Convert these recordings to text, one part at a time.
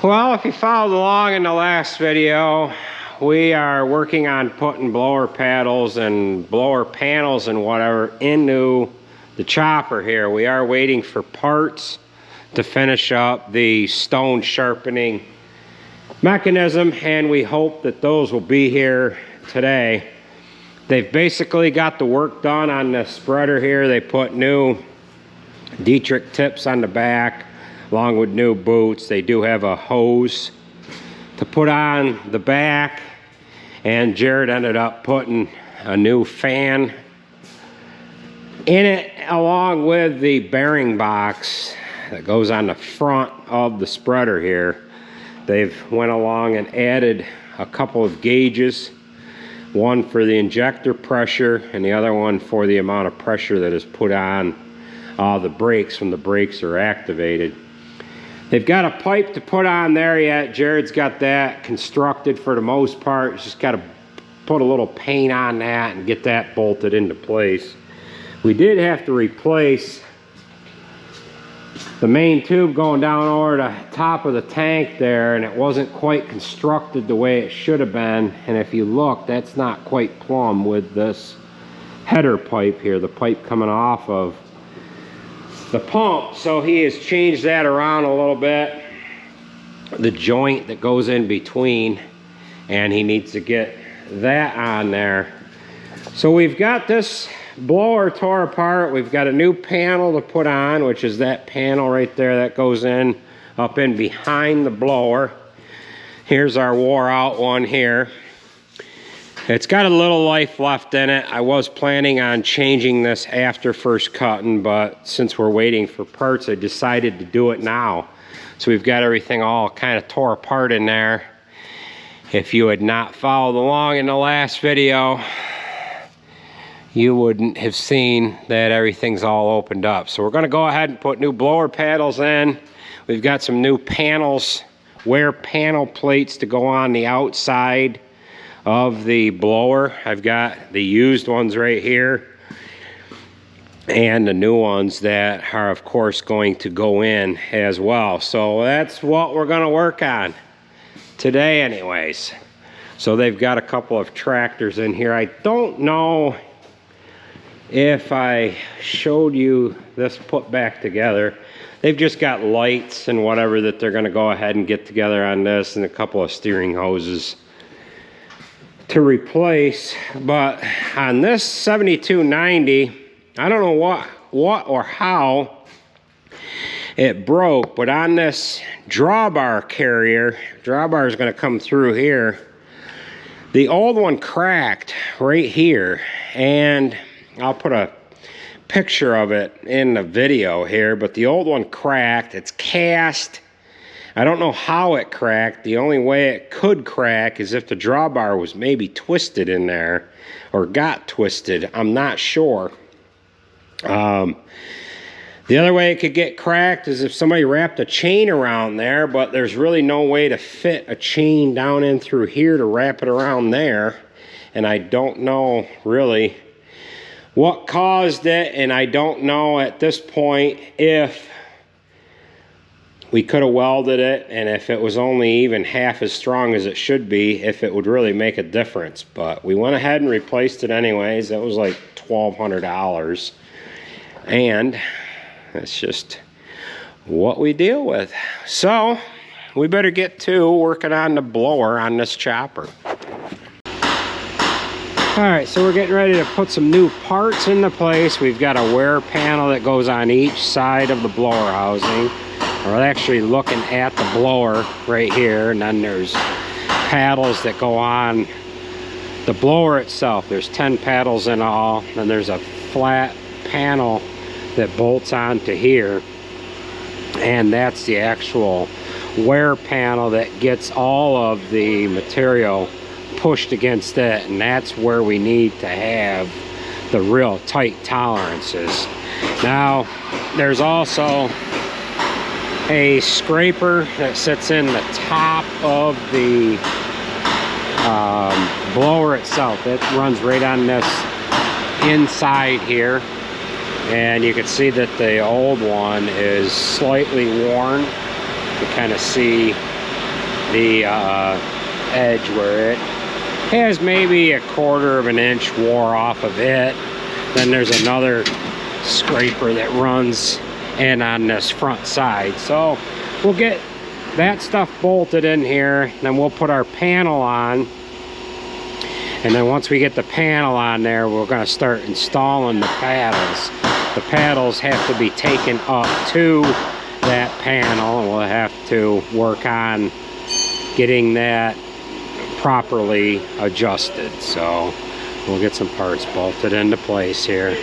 Well, if you followed along in the last video, we are working on putting blower paddles and blower panels and whatever into the chopper here. We are waiting for parts to finish up the stone sharpening mechanism, and we hope that those will be here today. They've basically got the work done on the spreader here. They put new Dietrich tips on the back along with new boots. They do have a hose to put on the back, and Jered ended up putting a new fan in it along with the bearing box that goes on the front of the spreader here. They've went along and added a couple of gauges, one for the injector pressure and the other one for the amount of pressure that is put on the brakes when the brakes are activated. They've got a pipe to put on there yet. Jered's got that constructed for the most part. He's just got to put a little paint on that and get that bolted into place. We did have to replace the main tube going down over the top of the tank there, and it wasn't quite constructed the way it should have been. And if you look, that's not quite plumb with this header pipe here, the pipe coming off of the pump. So he has changed that around a little bit, the joint that goes in between, and he needs to get that on there. So we've got this blower tore apart. We've got a new panel to put on, which is that panel right there that goes in up in behind the blower. Here's our wore out one here. It's got a little life left in it. I was planning on changing this after first cutting, but since we're waiting for parts, I decided to do it now. So we've got everything all kind of tore apart in there. If you had not followed along in the last video, you wouldn't have seen that everything's all opened up. So we're gonna go ahead and put new blower paddles in. We've got some new panels, wear panel plates to go on the outside of the blower. I've got the used ones right here and the new ones that are of course going to go in as well. So that's what we're gonna work on today anyways. So they've got a couple of tractors in here. I don't know if I showed you this put back together. They've just got lights and whatever that they're gonna go ahead and get together on this, and a couple of steering hoses to replace. But on this 7290, I don't know what or how it broke, but on this drawbar carrier, drawbar is going to come through here. The old one cracked right here, and I'll put a picture of it in the video here, but the old one cracked. It's cast. I don't know how it cracked. The only way it could crack is if the drawbar was maybe twisted in there or got twisted. I'm not sure. The other way it could get cracked is if somebody wrapped a chain around there, but there's really no way to fit a chain down in through here to wrap it around there. And I don't know really what caused it, and I don't know at this point if we could have welded it, and if it was only even half as strong as it should be, if it would really make a difference. But we went ahead and replaced it anyways. That was like $1,200, and that's just what we deal with. So we better get to working on the blower on this chopper. All right, so we're getting ready to put some new parts into place. We've got a wear panel that goes on each side of the blower housing. We're actually looking at the blower right here, and then there's paddles that go on the blower itself. There's 10 paddles in all, and there's a flat panel that bolts onto here, and that's the actual wear panel that gets all of the material pushed against it, and that's where we need to have the real tight tolerances. Now there's also a scraper that sits in the top of the blower itself. It runs right on this inside here, and you can see that the old one is slightly worn. You kind of see the edge where it has maybe 1/4 of an inch wore off of it. Then there's another scraper that runs in on this front side. So we'll get that stuff bolted in here, then we'll put our panel on. And then once we get the panel on there, we're going to start installing the paddles. The paddles have to be taken up to that panel, and we'll have to work on getting that properly adjusted. So we'll get some parts bolted into place here.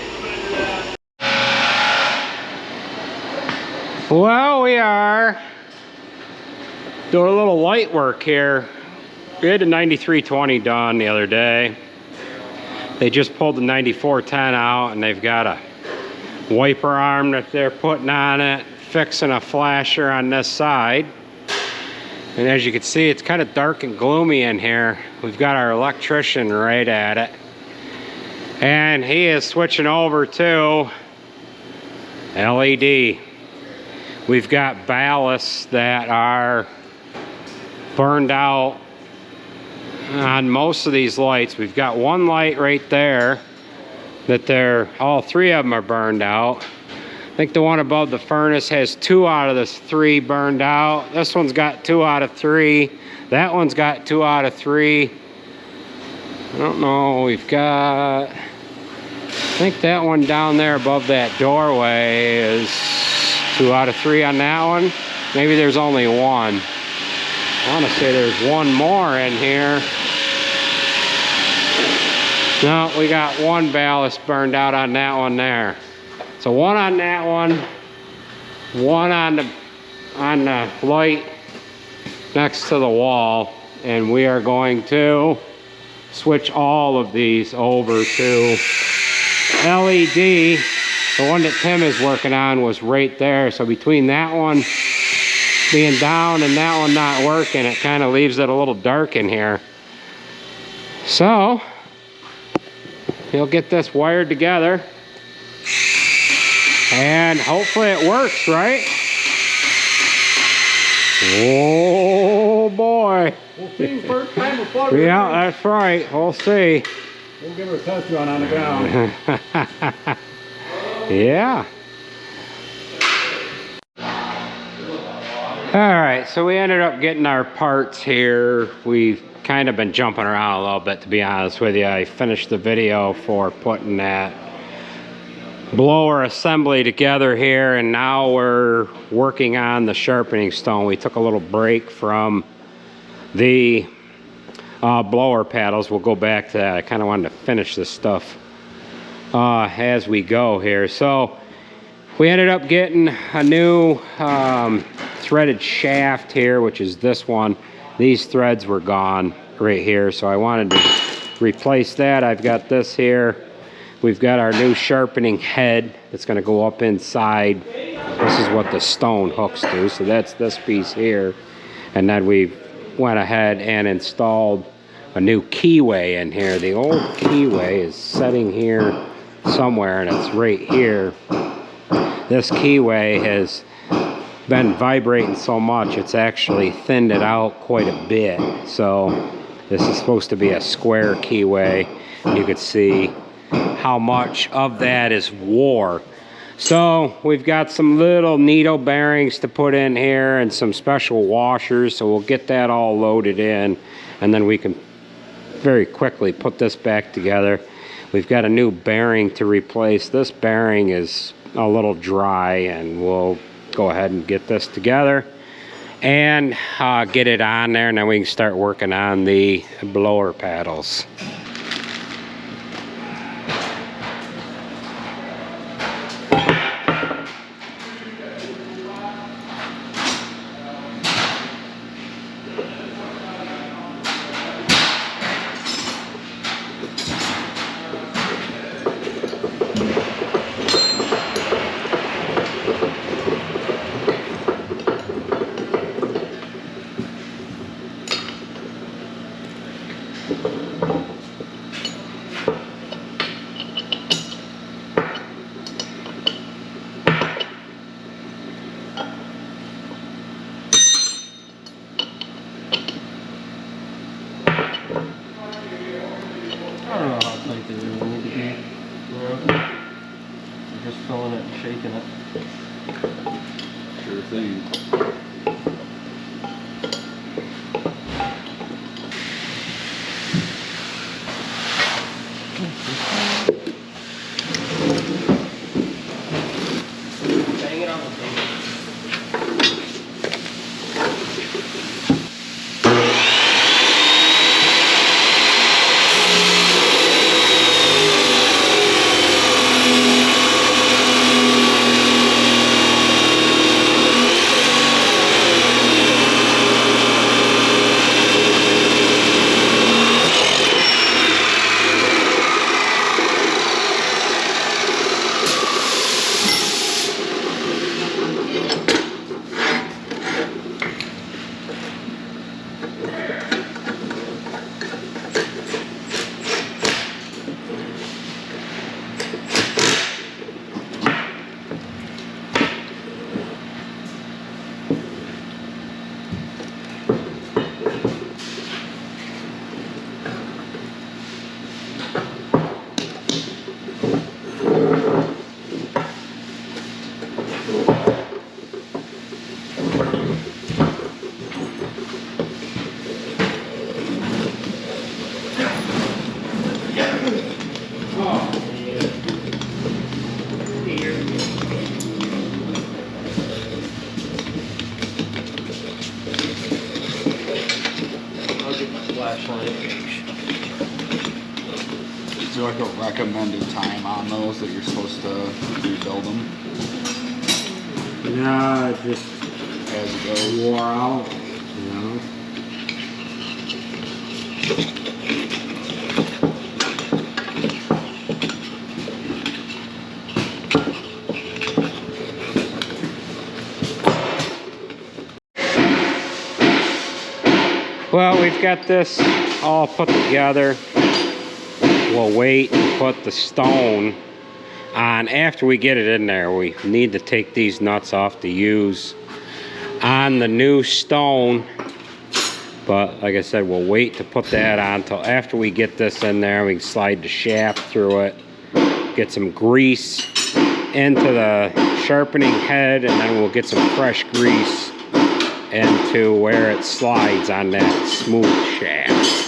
Well, we are doing a little light work here. We had the 9320 done the other day. They just pulled the 9410 out, and they've got a wiper arm that they're putting on it, fixing a flasher on this side. And as you can see, it's kind of dark and gloomy in here. We've got our electrician right at it, and he is switching over to LED. We've got ballasts that are burned out on most of these lights. We've got one light right there that all 3 of them are burned out. I think the one above the furnace has 2 out of the 3 burned out. This one's got 2 out of 3. That one's got 2 out of 3. I don't know, we've got, I think that one down there above that doorway is 2 out of 3 on that one. Maybe there's only 1. I want to say there's 1 more in here. No, we got 1 ballast burned out on that one there. So 1 on that one, 1 on the light next to the wall, and we are going to switch all of these over to LED. The one that Tim is working on was right there. So between that one being down and that one not working, it kind of leaves it a little dark in here. So he'll get this wired together, and hopefully it works, right? Oh boy. We'll see first time we'll plug it in. Yeah, that's right. We'll see. We'll give her a test run on the ground. Yeah. Alright, so we ended up getting our parts here. We've kind of been jumping around a little bit, to be honest with you. I finished the video for putting that blower assembly together here, and now we're working on the sharpening stone. We took a little break from the blower paddles. We'll go back to that. I kind of wanted to finish this stuff as we go here. So we ended up getting a new threaded shaft here, which is this one. These threads were gone right here, so I wanted to replace that. I've got this here. We've got our new sharpening head that's going to go up inside. This is what the stone hooks do, so that's this piece here. And then we went ahead and installed a new keyway in here. The old keyway is sitting here somewhere, and it's right here. This keyway has been vibrating so much, it's actually thinned it out quite a bit. So this is supposed to be a square keyway. You could see how much of that is wore. So we've got some little needle bearings to put in here and some special washers, so we'll get that all loaded in, and then we can very quickly put this back together. We've got a new bearing to replace. This bearing is a little dry, and we'll go ahead and get this together and get it on there, and then we can start working on the blower paddles. filling it and shaking it. Sure thing. Bang it on the table. Is there like a recommended time on those that you're supposed to rebuild them Yeah, it just as it goes? wore out, you know. Well, we've got this all put together. We'll wait and put the stone on after we get it in there. We need to take these nuts off to use on the new stone. But like I said, we'll wait to put that on until after we get this in there. We can slide the shaft through it, get some grease into the sharpening head, and then we'll get some fresh grease into where it slides on that smooth shaft.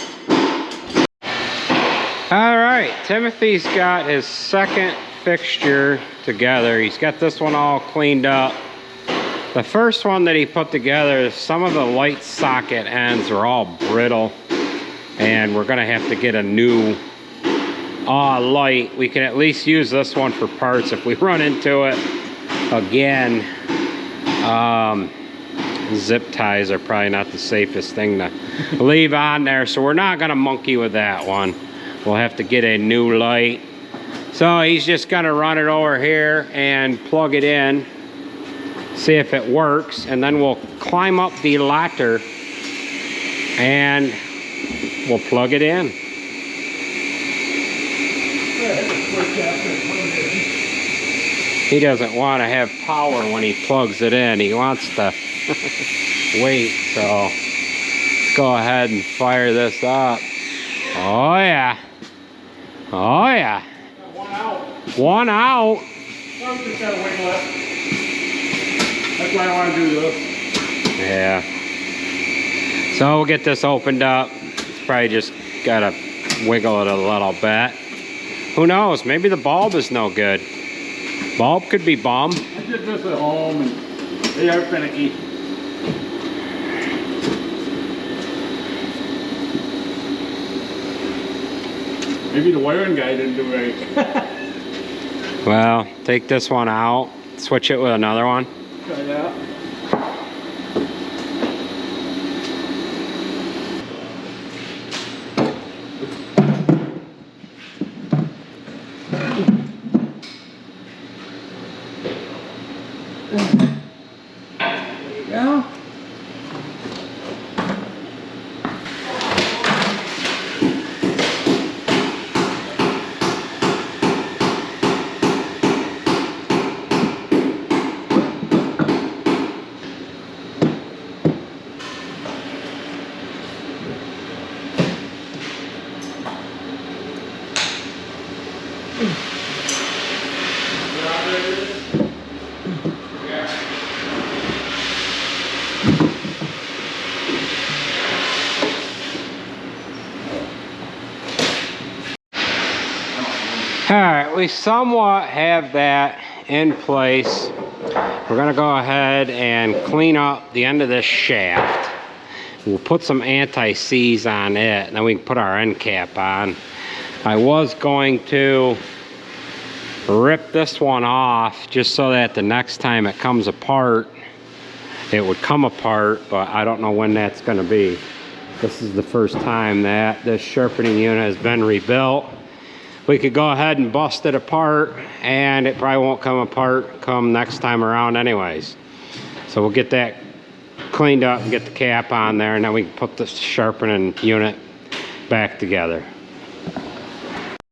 All right, Timothy's got his second fixture together. He's got this one all cleaned up. The first one that he put together, some of the light socket ends are all brittle, and we're gonna have to get a new light. We can at least use this one for parts if we run into it again. Zip ties are probably not the safest thing to leave on there, so we're not gonna monkey with that one. We'll have to get a new light. So he's just gonna run it over here and plug it in, see if it works, and then we'll climb up the ladder and we'll plug it in. He doesn't want to have power when he plugs it in. He wants to wait, so let's go ahead and fire this up. Oh yeah. Oh yeah. One out. One out. I'm just gotta wiggle it. That's why I want to do this. Yeah. So we'll get this opened up. It's probably just gotta wiggle it a little bit. Who knows? Maybe the bulb is no good. Bulb could be bum. I did this at home and they are finicky. Maybe the wiring guy didn't do right. Well, take this one out, switch it with another one. Try that. Yeah. All right, we somewhat have that in place. We're gonna go ahead and clean up the end of this shaft. We'll put some anti-seize on it, and then we can put our end cap on. I was going to rip this one off just so that the next time it comes apart, it would come apart, but I don't know when that's gonna be. This is the first time that this sharpening unit has been rebuilt. We could go ahead and bust it apart, and it probably won't come apart come next time around anyways. So we'll get that cleaned up and get the cap on there, and then we can put the sharpening unit back together.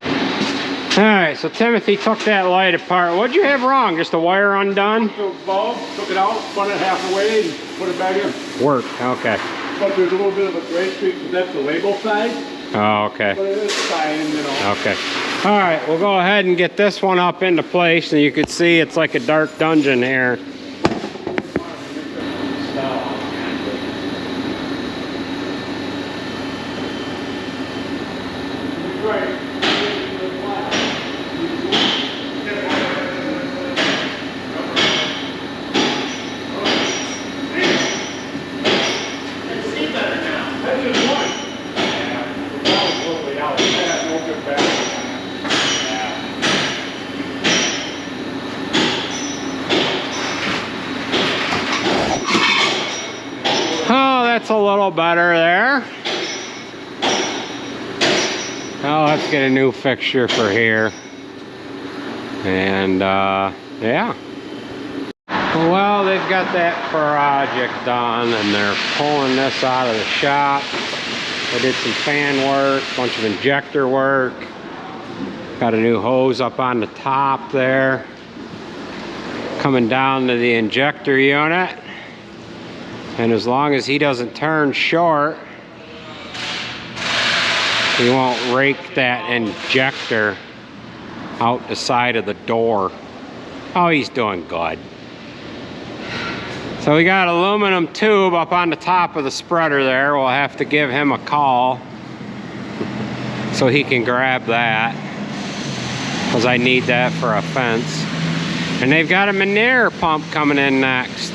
All right, so Timothy took that light apart. What'd you have wrong? Just the wire undone? The bulb, took it out, spun it half away, and put it back in. Work, okay. But there's a little bit of a gray streak, because that's the label side. Oh, okay. But it is fine, you know. Okay. All right, we'll go ahead and get this one up into place, and you can see it's like a dark dungeon here. That's a little better there. Now let's get a new fixture for here. And yeah. Well, they've got that project done, and they're pulling this out of the shop. They did some fan work, a bunch of injector work. Got a new hose up on the top there. Coming down to the injector unit. And as long as he doesn't turn short, he won't rake that injector out the side of the door. Oh, he's doing good. So we got aluminum tube up on the top of the spreader there. We'll have to give him a call so he can grab that, because I need that for a fence. And they've got a Manure pump coming in next.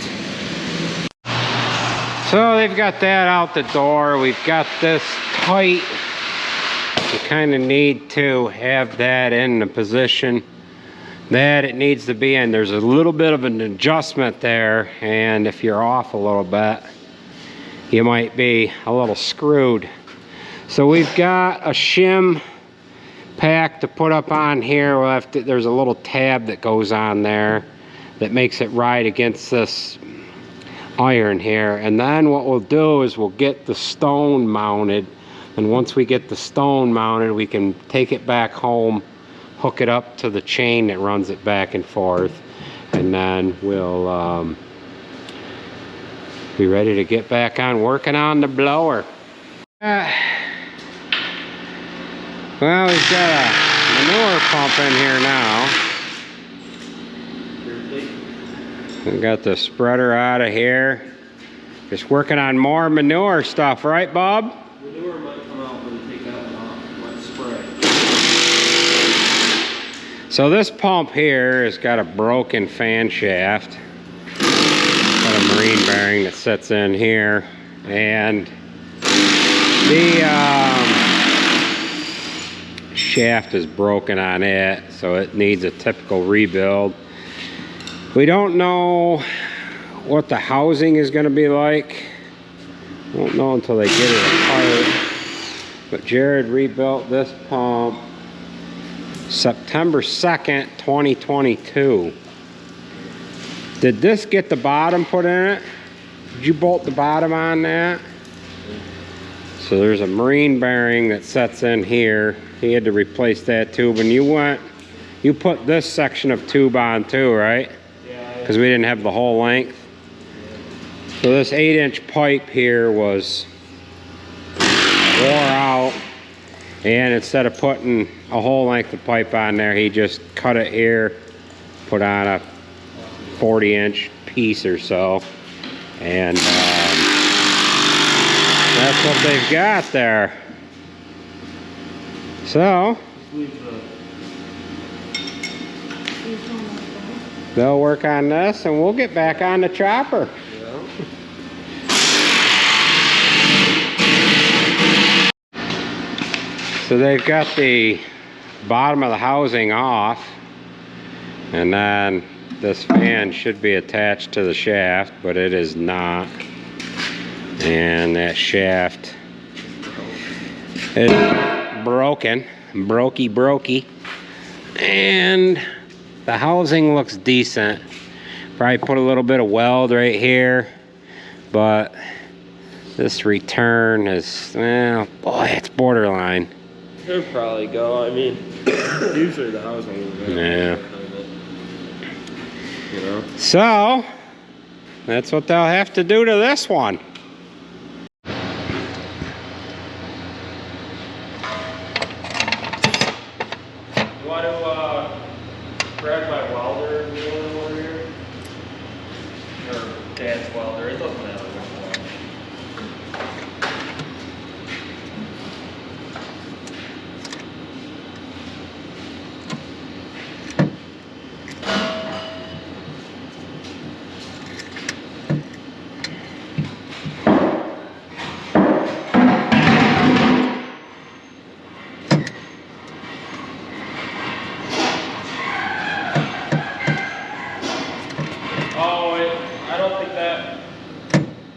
So they've got that out the door. We've got this tight. We kind of need to have that in the position that it needs to be in. There's a little bit of an adjustment there, and if you're off a little bit, you might be a little screwed. So we've got a shim pack to put up on here. We'll have to, there's a little tab that goes on there that makes it ride against this iron here, and then what we'll do is we'll get the stone mounted, and once we get the stone mounted, we can take it back home, hook it up to the chain that runs it back and forth, and then we'll be ready to get back on working on the blower. Well, we've got a manure pump in here now. We got the spreader out of here. Just working on more manure stuff, right, Bob? Manure might come out when you take that one off. Might spray. So this pump here has got a broken fan shaft. Got a marine bearing that sits in here, and the shaft is broken on it, so it needs a typical rebuild. We don't know what the housing is going to be like. Won't know until they get it apart. But Jered rebuilt this pump September 2nd, 2022. Did this get the bottom put in it? Did you bolt the bottom on that? So there's a marine bearing that sets in here. He had to replace that tube, and you put this section of tube on too, right? Because we didn't have the whole length. So this 8-inch pipe here was wore out, and instead of putting a whole length of pipe on there, he just cut it here, put on a 40-inch piece or so, and that's what they've got there. So They'll work on this and we'll get back on the chopper. So they've got the bottom of the housing off, and then this fan should be attached to the shaft, but it is not. And that shaft is broken, brokey. And the housing looks decent. Probably put a little bit of weld right here, but this return is, well, boy, it's borderline. It'll probably go. I mean, usually the housing is Yeah. You know? So, that's what they'll have to do to this one. You want to grab my welder and do it over here? Or Dad's welder, it doesn't matter.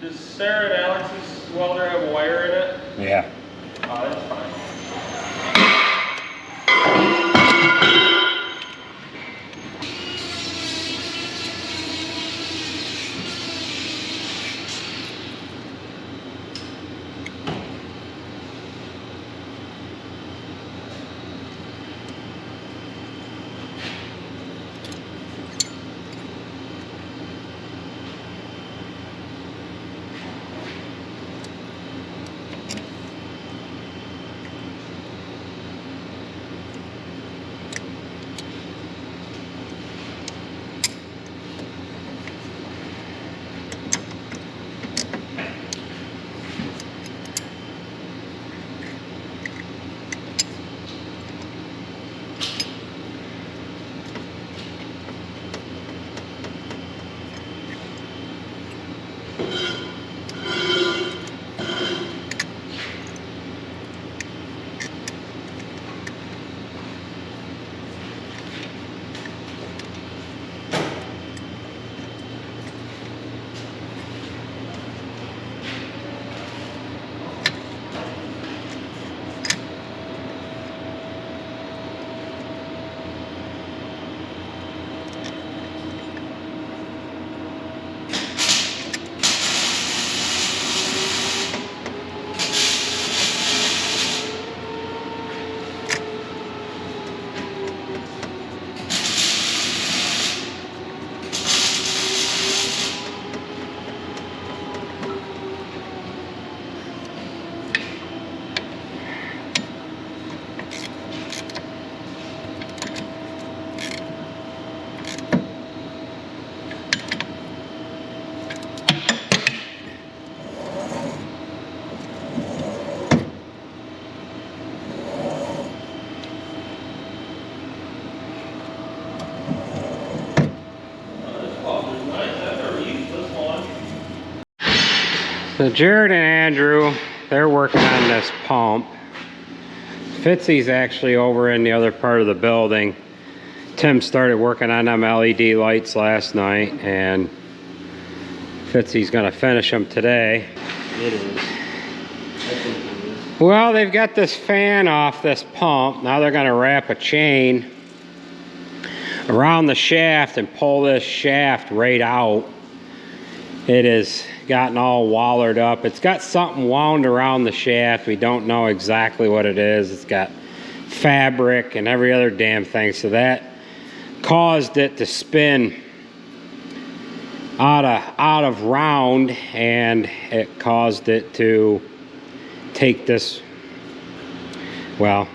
Does Sarah and Alex's welder have a wire in it? Yeah. Oh, that's fine. So Jered and Andrew, they're working on this pump. Fitzy's actually over in the other part of the building. Tim started working on them LED lights last night, and Fitzy's gonna finish them today. It is. I think it is. Well, they've got this fan off this pump. Now they're gonna wrap a chain around the shaft and pull this shaft right out. It has gotten all wallered up. It's got something wound around the shaft. We don't know exactly what it is. It's got fabric and every other damn thing. So that caused it to spin out of round, and it caused it to take this, well,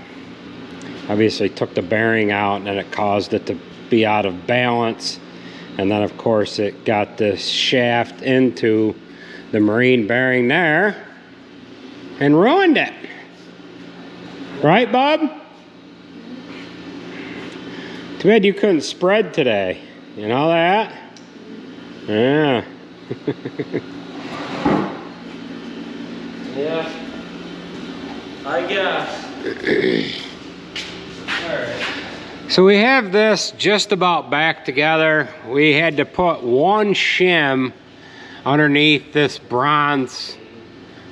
obviously took the bearing out, and then it caused it to be out of balance. And then of course it got this shaft into the marine bearing there and ruined it. Right, Bob? Too bad you couldn't spread today. You know that? Yeah. Yeah. I guess. Alright. So we have this just about back together. We had to put one shim underneath this bronze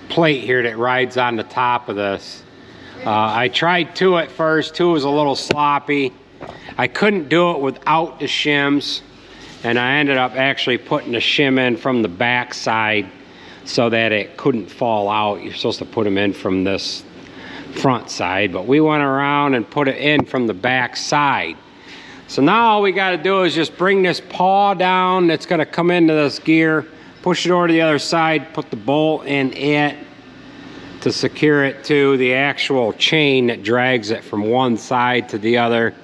plate here that rides on the top of this. I tried two at first. Two was a little sloppy. I couldn't do it without the shims, and I ended up actually putting the shim in from the back side so that it couldn't fall out. You're supposed to put them in from this front side, but we went around and put it in from the back side. So now all we got to do is just bring this paw down that's going to come into this gear, push it over to the other side, put the bolt in it to secure it to the actual chain that drags it from one side to the other.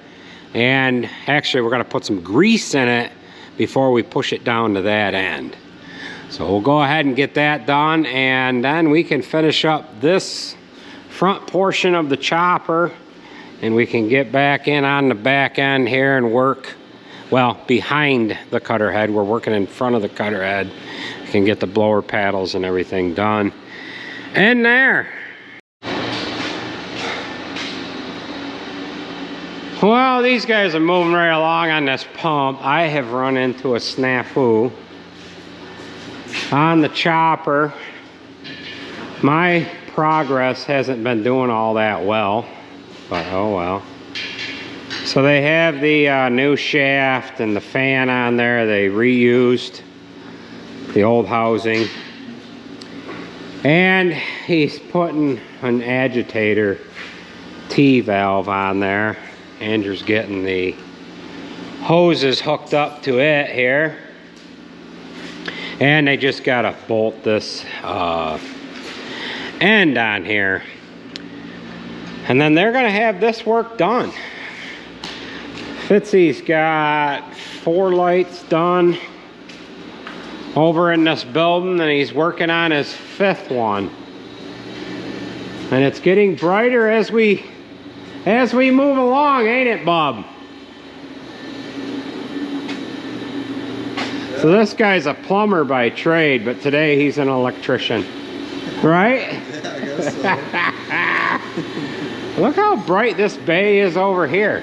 And actually we're going to put some grease in it before we push it down to that end. So we'll go ahead and get that done, and then we can finish up this front portion of the chopper, and we can get back in on the back end here and work, well, behind the cutter head. We're working in front of the cutter head. We can get the blower paddles and everything done. And there. Well, these guys are moving right along on this pump. I have run into a snafu on the chopper. My progress hasn't been doing all that well, but oh well. So they have the new shaft and the fan on there. They reused the old housing, and he's putting an agitator T-valve on there. Andrew's getting the hoses hooked up to it here, and they just gotta bolt this end on here, and then they're gonna have this work done. Fitzy's got 4 lights done over in this building, and he's working on his 5th one, and it's getting brighter as we move along, ain't it, Bob? So this guy's a plumber by trade, but today he's an electrician, right? Yeah, I guess so. Look how bright this bay is over here.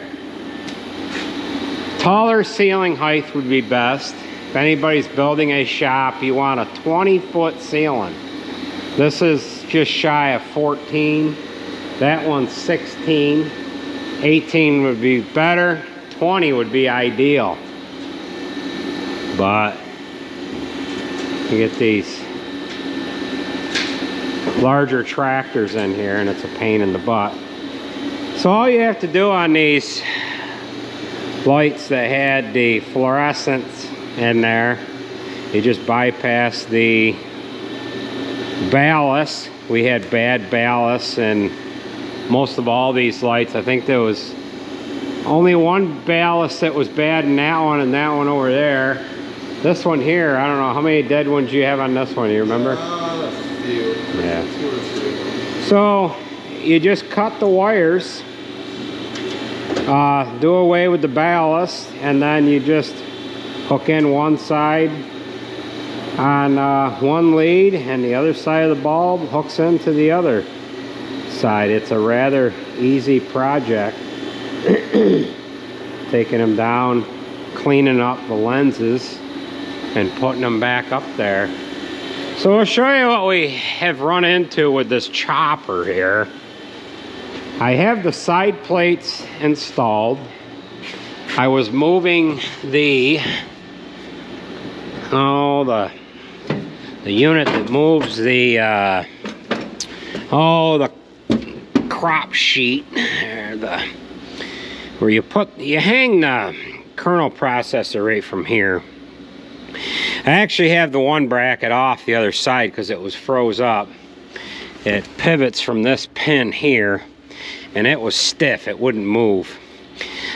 Taller ceiling height would be best. If anybody's building a shop, you want a 20-foot ceiling. This is just shy of 14. That one's 16. 18 would be better. 20 would be ideal. But you get these larger tractors in here, and it's a pain in the butt. So all you have to do on these lights that had the fluorescents in there, you just bypass the ballast. We had bad ballast and most of all these lights. I think there was only one ballast that was bad in that one and that one over there. This one here, I don't know, how many dead ones you have on this one, you remember? A few. Yeah. 2 or 3. So you just cut the wires, do away with the ballast, and then you just hook in one side on one lead, and the other side of the bulb hooks into the other side. It's a rather easy project. Taking them down, cleaning up the lenses, and putting them back up there. So I'll show you what we have run into with this chopper here. I have the side plates installed. I was moving the unit that moves the the crop sheet, where you hang the kernel processor right from here. I actually have the one bracket off the other side because it was froze up. It pivots from this pin here, and it was stiff, it wouldn't move.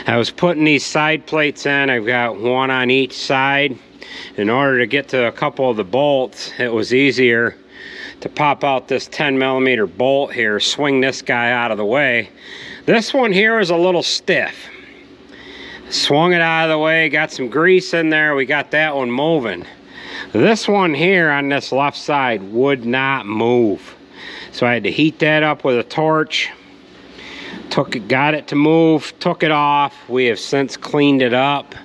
I was putting these side plates in. I've got one on each side. In order to get to a couple of the bolts, it was easier to pop out this 10mm bolt here, swing this guy out of the way. This one here is a little stiff. Swung it out of the way, got some grease in there, we got that one moving. This one here on this left side would not move. So I had to heat that up with a torch. Got it to move, took it off. We have since cleaned it up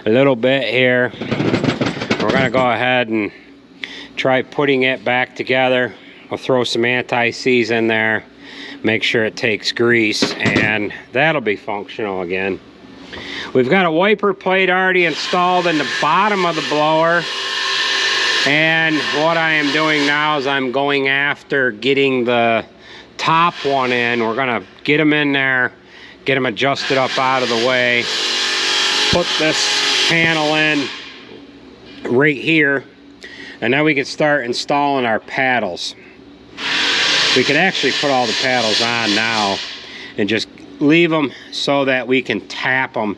a little bit here. We're gonna go ahead and try putting it back together. We'll throw some anti-seize in there, make sure it takes grease, and that'll be functional again. We've got a wiper plate already installed in the bottom of the blower. And what I am doing now is I'm going after getting the top one in. We're gonna get them in there, get them adjusted up out of the way, put this panel in right here, and then we can start installing our paddles. We could actually put all the paddles on now and just leave them so that we can tap them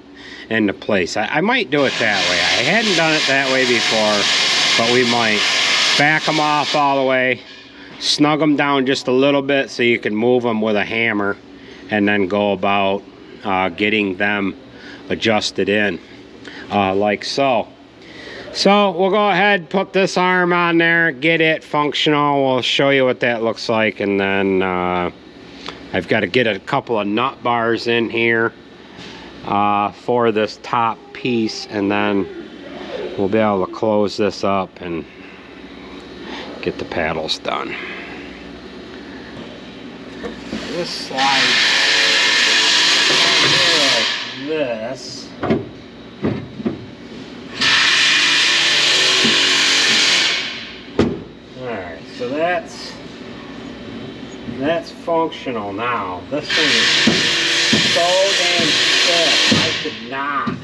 into place. I might do it that way. I hadn't done it that way before, but we might back them off all the way, snug them down just a little bit so you can move them with a hammer, and then go about getting them adjusted in like so. So we'll go ahead, put this arm on there, get it functional. We'll show you what that looks like, and then I've got to get a couple of nut bars in here for this top piece, and then we'll be able to close this up and get the paddles done. This slides like this. Alright, so that's functional now. This thing is so damn thick, I could not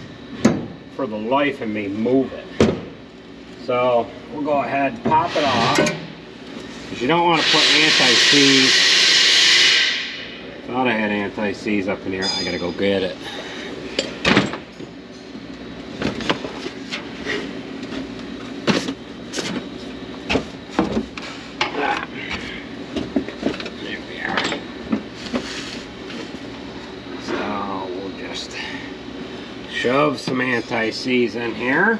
for the life of me move it. So we'll go ahead and pop it off, because you don't want to put anti-seize. Thought I had anti-seize up in here. I gotta go get it. There we are. So we'll just shove some anti-seize in here.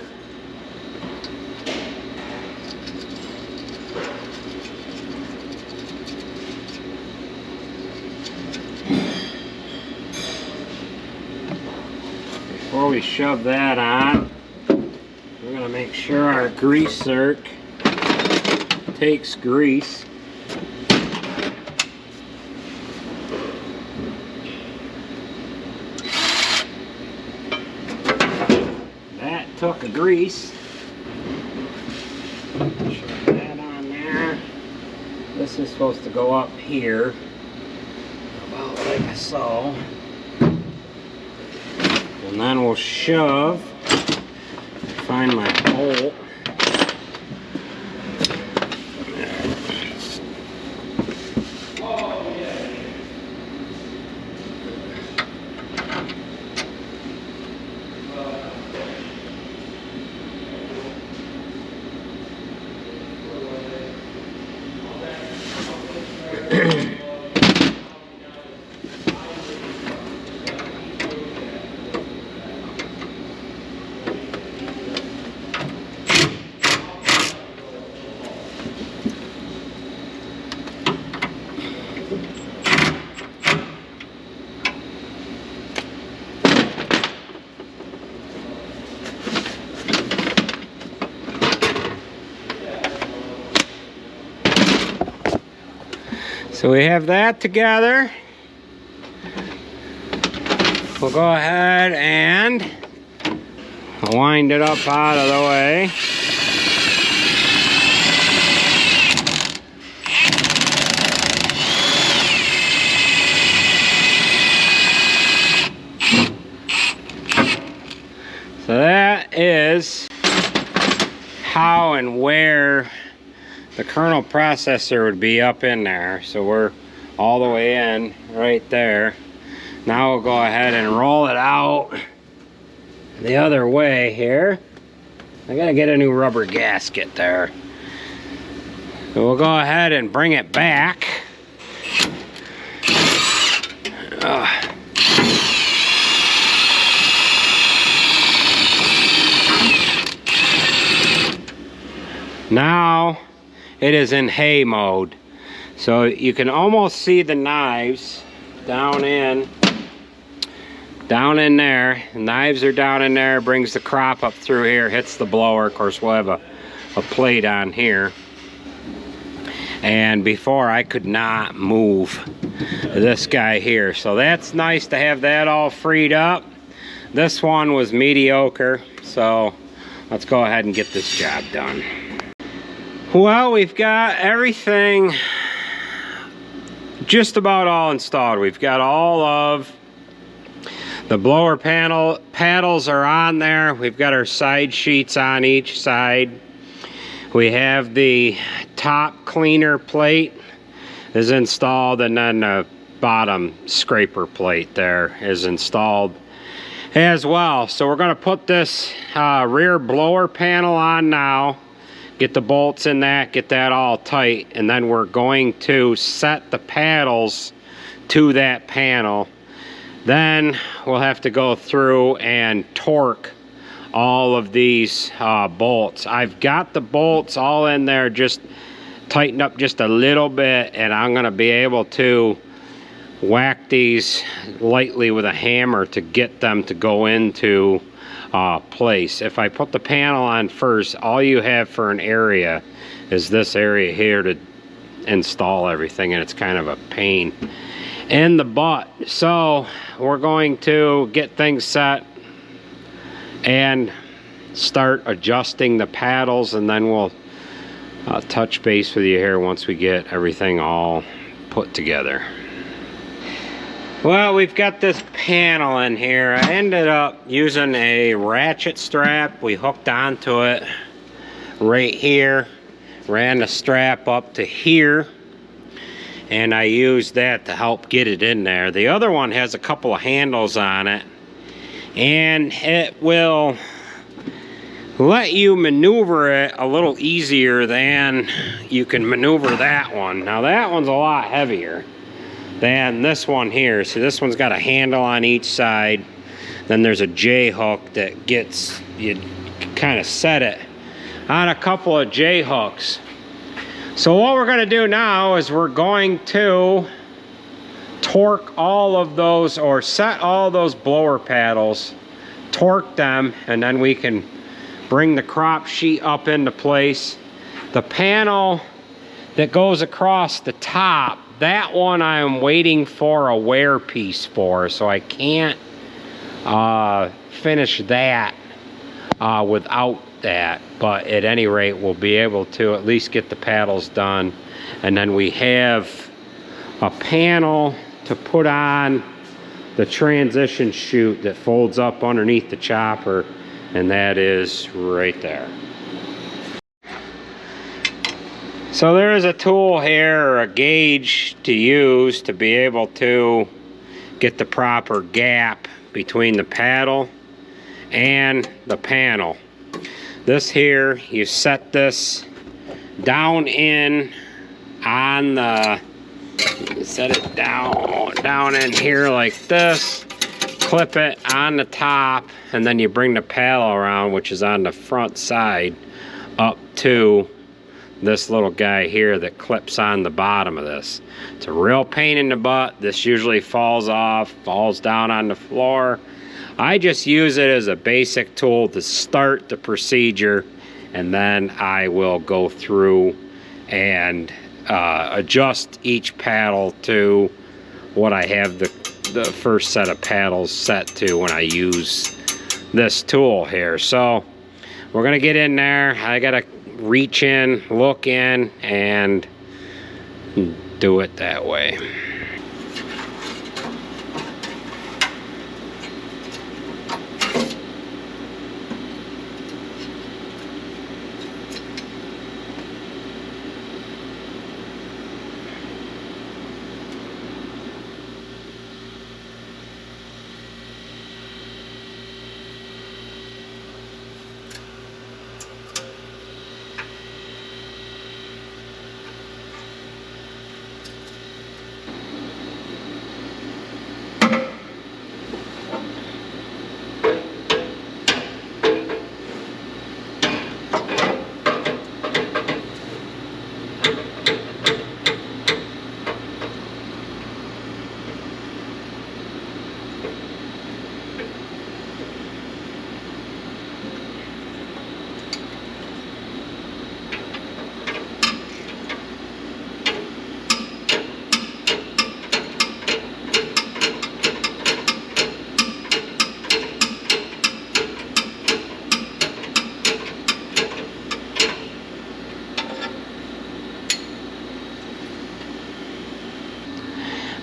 Before we shove that on, we're going to make sure our grease zerk takes grease. That took a grease. Shove that on there. This is supposed to go up here, about like so. And then we'll shove, find my hole. So we have that together. We'll go ahead and wind it up out of the way. So that is how and where the kernel processor would be up in there. So we're all the way in right there. Now we'll go ahead and roll it out the other way here. I gotta get a new rubber gasket there. So we'll go ahead and bring it back. Now it is in hay mode. So you can almost see the knives down in there. The knives are down in there, brings the crop up through here, hits the blower. Of course, we'll have a plate on here. And before, I could not move this guy here. So that's nice to have that all freed up. This one was mediocre, so let's go ahead and get this job done. Well, we've got everything just about all installed. We've got all of the blower paddles are on there. We've got our side sheets on each side. We have the top cleaner plate is installed, and then the bottom scraper plate there is installed as well. So we're going to put this rear blower panel on now, get the bolts in that, get that all tight, and then we're going to set the paddles to that panel. Then we'll have to go through and torque all of these bolts. I've got the bolts all in there, just tightened up just a little bit, and I'm going to be able to whack these lightly with a hammer to get them to go into place. If I put the panel on first, all you have for an area is this area here to install everything, and it's kind of a pain in the butt. So we're going to get things set and start adjusting the paddles, and then we'll touch base with you here once we get everything all put together. Well, we've got this panel in here. I ended up using a ratchet strap. We hooked onto it right here, ran the strap up to here, and I used that to help get it in there. The other one has a couple of handles on it, and it will let you maneuver it a little easier than you can maneuver that one. Now that one's a lot heavier than this one here. So this one's got a handle on each side. Then there's a J hook that gets, you kind of set it on a couple of J hooks. So what we're gonna do now is we're going to torque all of those, or set all those blower paddles, torque them, and then we can bring the crop sheet up into place. The panel that goes across the top, that one I'm waiting for a wear piece for, so I can't finish that without that. But at any rate, we'll be able to at least get the paddles done. And then we have a panel to put on the transition chute that folds up underneath the chopper, and that is right there. So there is a tool here, or a gauge to use to be able to get the proper gap between the paddle and the panel. This here, you set this down in on the, set it down in here like this, clip it on the top, and then you bring the paddle around, which is on the front side, up to this little guy here that clips on the bottom of this. It's a real pain in the butt. This usually falls off, falls down on the floor. I just use it as a basic tool to start the procedure, and then I will go through and adjust each paddle to what I have the first set of paddles set to when I use this tool here. So we're gonna get in there. I gotta reach in, look in, and do it that way.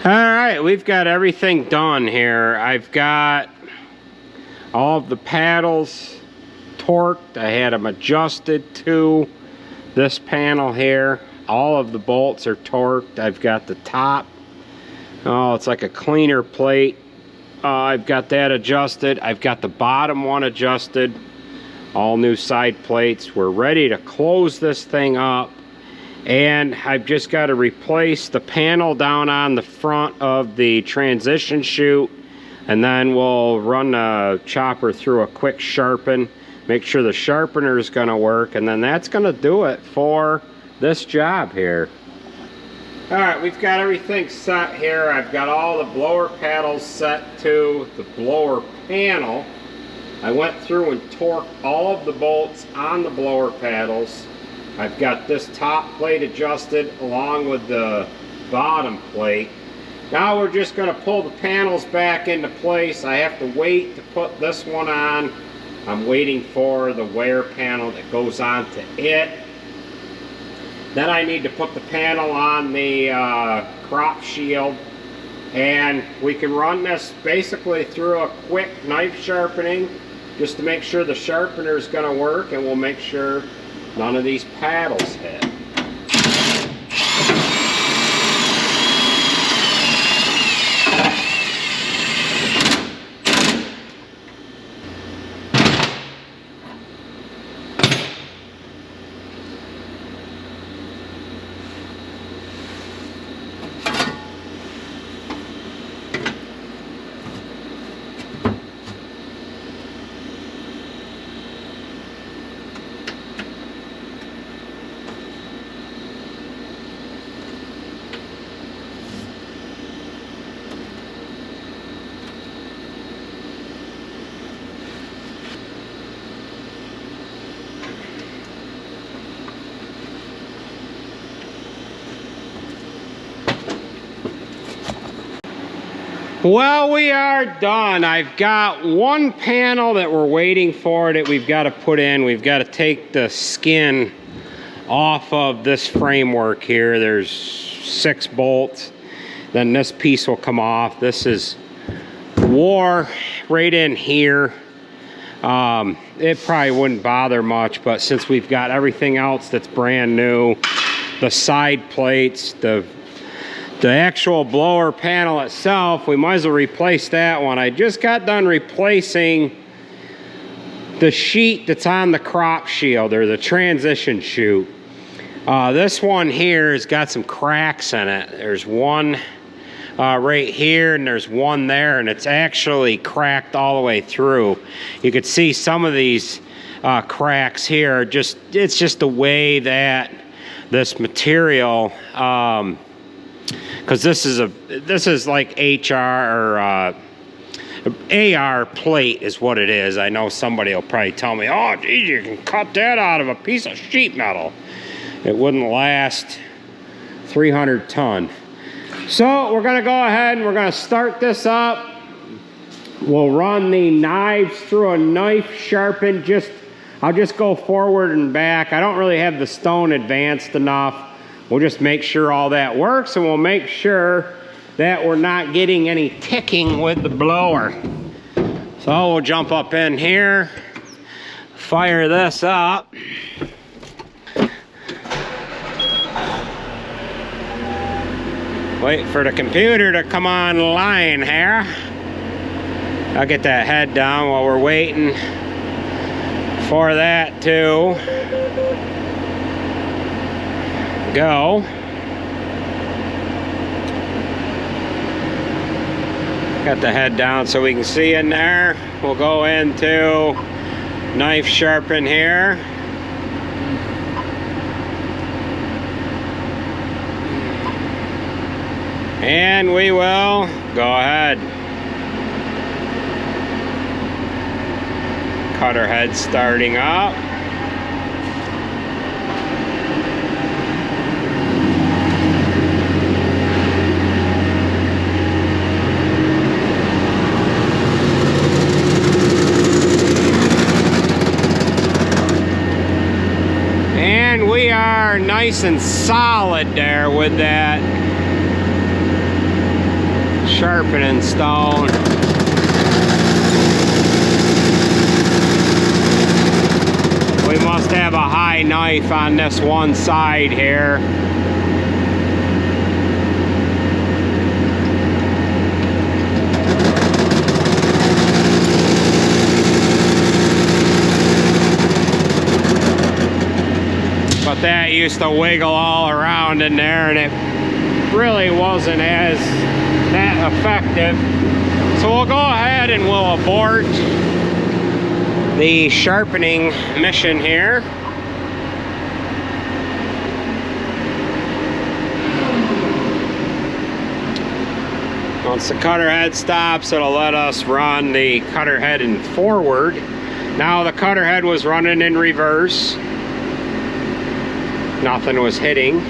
All right, we've got everything done here. I've got all of the paddles torqued. I had them adjusted to this panel here. All of the bolts are torqued. I've got the top. Oh, it's like a cleaner plate. I've got that adjusted. I've got the bottom one adjusted. All new side plates. We're ready to close this thing up. And I've just got to replace the panel down on the front of the transition chute, and then we'll run the chopper through a quick sharpen, make sure the sharpener is going to work, and then that's going to do it for this job here. All right, we've got everything set here. I've got all the blower paddles set to the blower panel. I went through and torqued all of the bolts on the blower paddles. I've got this top plate adjusted along with the bottom plate. Now we're just going to pull the panels back into place. I have to wait to put this one on. I'm waiting for the wear panel that goes on to it. Then I need to put the panel on the crop shield. And we can run this basically through a quick knife sharpening just to make sure the sharpener is going to work, and we'll make sure none of these paddles hit. Well, we are done. I've got one panel that we're waiting for that we've got to put in. We've got to take the skin off of this framework here. There's 6 bolts. Then this piece will come off. This is wore right in here. It probably wouldn't bother much, but since we've got everything else that's brand new, the side plates, the actual blower panel itself, we might as well replace that one. I just got done replacing the sheet that's on the crop shield, or the transition chute. This one here has got some cracks in it. There's one right here, and there's one there, and it's actually cracked all the way through. You could see some of these cracks here. It's just the way that this material, because this is like HR or AR plate is what it is. I know somebody will probably tell me, oh geez, you can cut that out of a piece of sheet metal. It wouldn't last 300 ton. So we're gonna go ahead and we're gonna start this up. We'll run the knives through a knife sharpen. I'll just go forward and back. I don't really have the stone advanced enough. We'll just make sure all that works, and we'll make sure that we're not getting any ticking with the blower. So we'll jump up in here, fire this up. Wait for the computer to come online here. I'll get that head down while we're waiting for that to go. Got the head down so we can see in there. We'll go into knife sharpen here. And we will go ahead. Cutter head starting up. And we are nice and solid there with that sharpening stone. We must have a high knife on this one side here. But that used to wiggle all around in there, and it really wasn't as that effective. So we'll go ahead and we'll abort the sharpening mission here. Once the cutter head stops, it'll let us run the cutter head in forward. Now the cutter head was running in reverse. Nothing was hitting.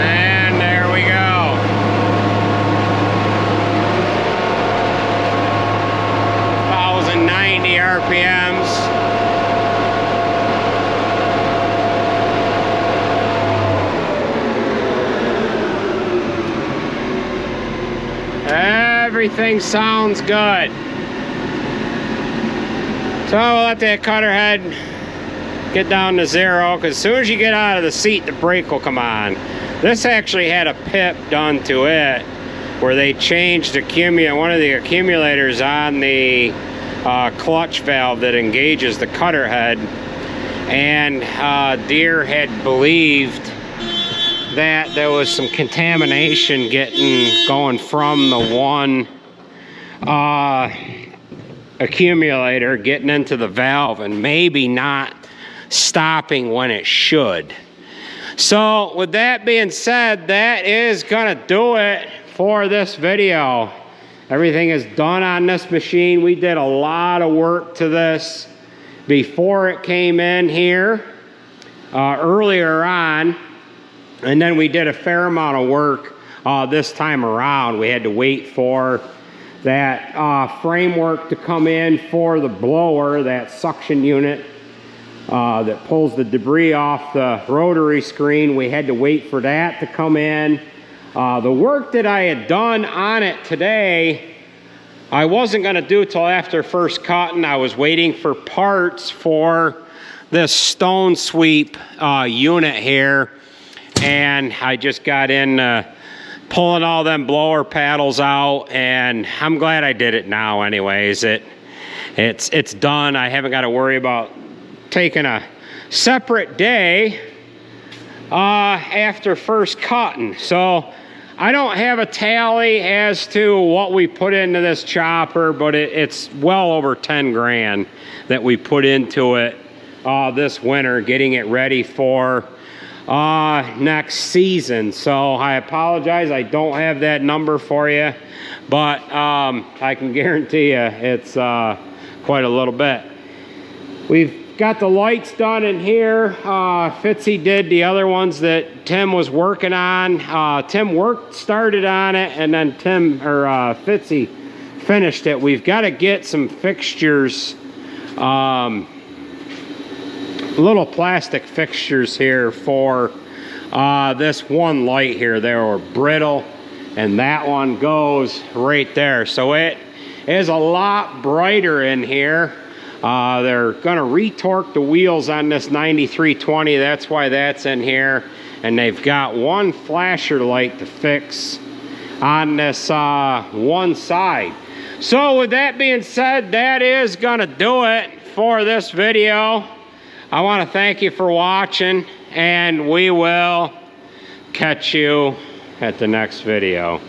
And there we go. (1090 RPMs). Everything sounds good. So we'll let that cutter head get down to 0, because as soon as you get out of the seat, the brake will come on. This actually had a pip done to it where they changed one of the accumulators on the clutch valve that engages the cutter head, and Deere had believed that there was some contamination going from the one accumulator getting into the valve and maybe not stopping when it should. So with that being said, that is gonna do it for this video. Everything is done on this machine. We did a lot of work to this before it came in here earlier on. And then we did a fair amount of work this time around. We had to wait for that framework to come in for the blower, that suction unit that pulls the debris off the rotary screen. We had to wait for that to come in. The work that I had done on it today, I wasn't going to do till after first cutting. I was waiting for parts for this stone sweep unit here. And I just got in pulling all them blower paddles out, and I'm glad I did it now anyways. It's done. I haven't got to worry about taking a separate day after first cutting. So I don't have a tally as to what we put into this chopper, but it's well over 10 grand that we put into it this winter, getting it ready for next season. So I apologize, I don't have that number for you, but I can guarantee you it's quite a little bit. We've got the lights done in here. Fitzy did the other ones that Tim was working on. Tim started on it, and then Fitzy finished it. We've got to get some fixtures, little plastic fixtures here for this one light here. They were brittle, and that one goes right there. So it is a lot brighter in here. They're gonna retorque the wheels on this 9320. That's why that's in here. And they've got one flasher light to fix on this one side. So with that being said, that is gonna do it for this video. I want to thank you for watching, and we will catch you at the next video.